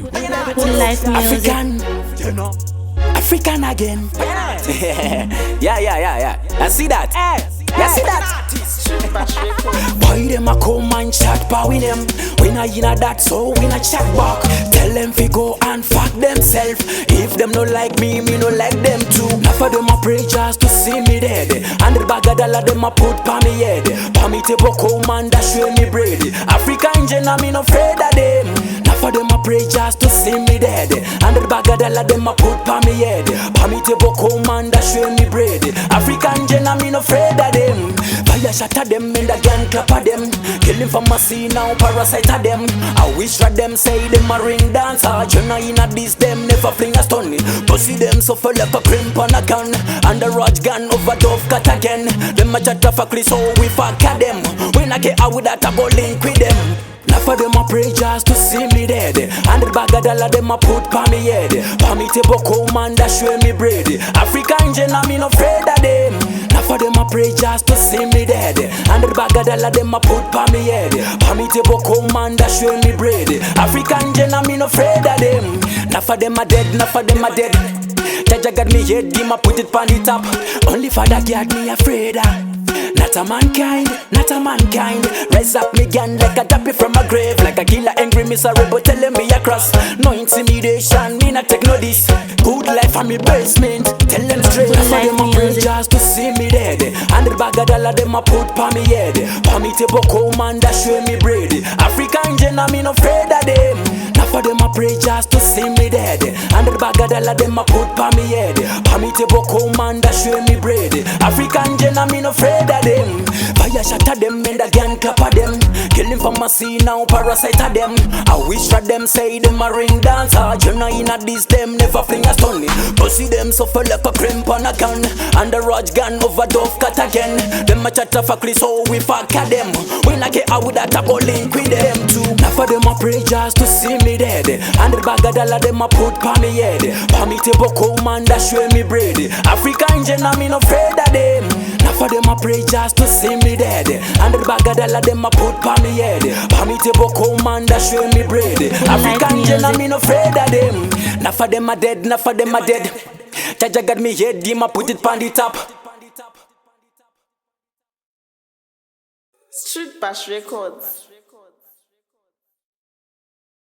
Goodlife music. African again. Yeah. I see that. You see that? Boy, them a come and chat power with them. We not in a that, so we not chat back. Tell them fi go and fuck themselves. If them no like me no like them too. Enough of them a pray just to see me dead. And the bag of dollar them a put pa me head. Pa me table come and dash with me bread. African Genna, me no afraid of them. Enough of them a pray just to see me dead. And the bag of dollar them a put pa me head. Pa me table come and dash with me bread. African Genna, me no afraid of them. Fire shot at them and the gun clap at them. Killing for my scene now, parasite at them. I wish that them say them a ring dancer. Genna in a this them never fling a stone. Pussy them so full like a crimp on a gun. And the rod gun over dove cut again. Them a chat of a so we fuck at them. When I get out with that I go link with them. Enough of them a pray just to see me dead. And the bag of dollar them a put pa me head. Pa me table come and dash with me bread. African Genna, me no afraid of them. Enough of them a pray just to see me dead. And the bag of dollar them a put pa me head. Pa me table come and dash with me bread. African Genna, me no afraid of them. Enough of them a dead, enough of them a dead. Jaja got me head, him a put it pon the top. Only Father got me afraid of. Not a mankind, not a mankind. Rise up me gun like a dappy from a grave. Like a killer angry miserable telling me across. No intimidation, me not take no this. Good life on me basement, tell them straight. Enough of them a pray just to see me dead. And the bag of dollar them a put pa me head. Pa me table come and dash with me bread. African Genna, me no afraid of them. Enough of them a pray just to see me dead. And the bag of dollar them a put pa me head. Pa me table come and dash with me bread. African Genna, me no afraid of them. Fire shot at them and the gun clap at them. Killing for my scene now, parasite at them. I wish that them say them a ring dancer. Genna in a this them never fling a stone. Pussy them so full like a crimp on a gun. And the rod gun over dove cut again. Them a chat of a so we fuck at them. When I get out with that I go link with them too. Enough of them a pray just to see me dead. And the bag of dollar them a put pa me head. Pa me table come and dash with me bread. African Genna, me no afraid of them. Enough of them a pray just to see me dead. And the bag of dollar them a put pa me head. Pa me table come and dash with me bread. African Genna, me no afraid of them. Enough of them a dead, enough of them a dead. Jaja got me head, him a put it pon the top. Street Bash Records.